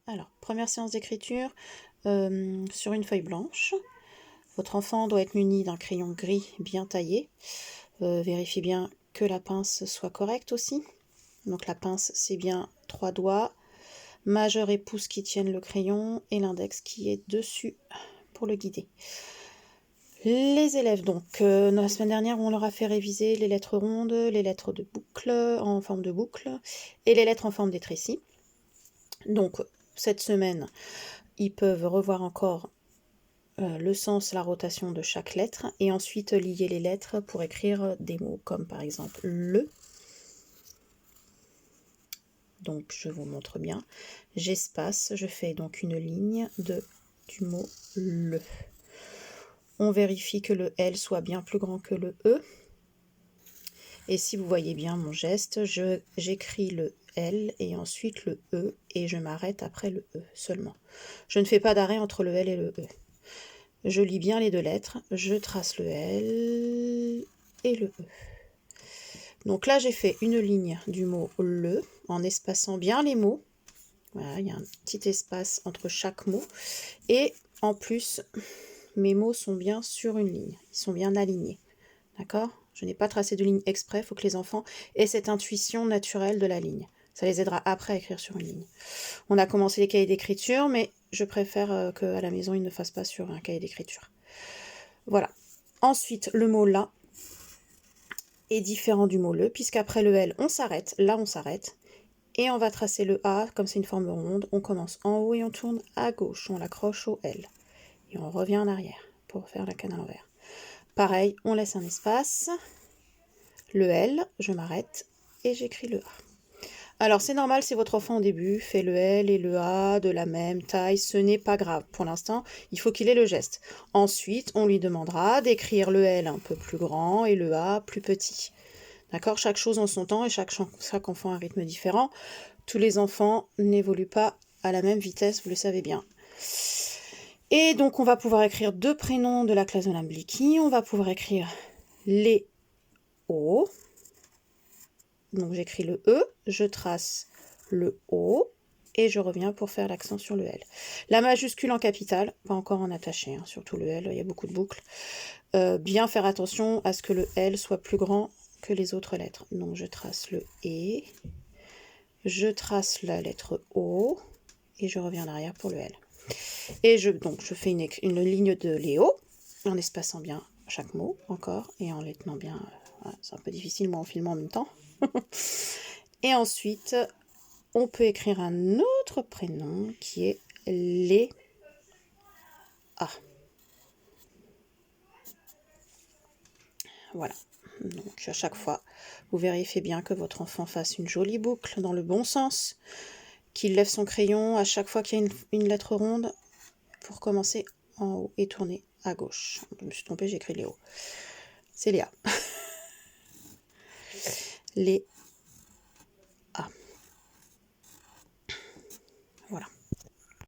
Alors, première séance d'écriture sur une feuille blanche. Votre enfant doit être muni d'un crayon gris bien taillé. Vérifiez bien que la pince soit correcte aussi. Donc la pince, c'est bien 3 doigts, majeur et pouce qui tiennent le crayon et l'index qui est dessus pour le guider. Les élèves, donc, la semaine dernière, on leur a fait réviser les lettres rondes, les lettres de boucle, en forme de boucle, et les lettres en forme d'étrécie. Donc, cette semaine, ils peuvent revoir encore le sens, la rotation de chaque lettre, et ensuite lier les lettres pour écrire des mots, comme par exemple le. Donc, je vous montre bien. J'espace, je fais donc une ligne du mot le. On vérifie que le L soit bien plus grand que le E. Et si vous voyez bien mon geste, j'écris le L et ensuite le E et je m'arrête après le E seulement. Je ne fais pas d'arrêt entre le L et le E. Je lis bien les deux lettres, je trace le L et le E. Donc là, j'ai fait une ligne du mot le en espaçant bien les mots. Voilà, il y a un petit espace entre chaque mot. Et en plus, mes mots sont bien sur une ligne. Ils sont bien alignés. D'accord ? Je n'ai pas tracé de ligne exprès. Il faut que les enfants aient cette intuition naturelle de la ligne. Ça les aidera après à écrire sur une ligne. On a commencé les cahiers d'écriture, mais je préfère qu'à la maison, ils ne fassent pas sur un cahier d'écriture. Voilà. Ensuite, le mot là est différent du mot le, puisqu'après le L, on s'arrête. Là, on s'arrête. Et on va tracer le A, comme c'est une forme ronde. On commence en haut et on tourne à gauche. On l'accroche au L. Et on revient en arrière pour faire la canne à l'envers. Pareil, on laisse un espace. Le L, je m'arrête et j'écris le A. Alors c'est normal si votre enfant au début fait le L et le A de la même taille, ce n'est pas grave. Pour l'instant, il faut qu'il ait le geste. Ensuite, on lui demandera d'écrire le L un peu plus grand et le A plus petit. D'accord ? Chaque chose en son temps et chaque enfant a un rythme différent. Tous les enfants n'évoluent pas à la même vitesse, vous le savez bien. Et donc on va pouvoir écrire 2 prénoms de la classe de Madame Blicky. On va pouvoir écrire les O. Donc j'écris le E, je trace le O et je reviens pour faire l'accent sur le L. La majuscule en capitale, pas encore en attaché, hein, surtout le L, il y a beaucoup de boucles. Bien faire attention à ce que le L soit plus grand que les autres lettres. Donc je trace le E, je trace la lettre O et je reviens en arrière pour le L. Et je fais une ligne de Léo en espaçant bien chaque mot encore et en les tenant bien. Voilà, c'est un peu difficile moi en filmant en même temps. Et ensuite, on peut écrire un autre prénom qui est Léa. Voilà. Donc à chaque fois, vous vérifiez bien que votre enfant fasse une jolie boucle dans le bon sens, qu'il lève son crayon à chaque fois qu'il y a une lettre ronde pour commencer en haut et tourner à gauche. Je me suis trompée, j'ai écrit Léo. C'est Léa. Léa.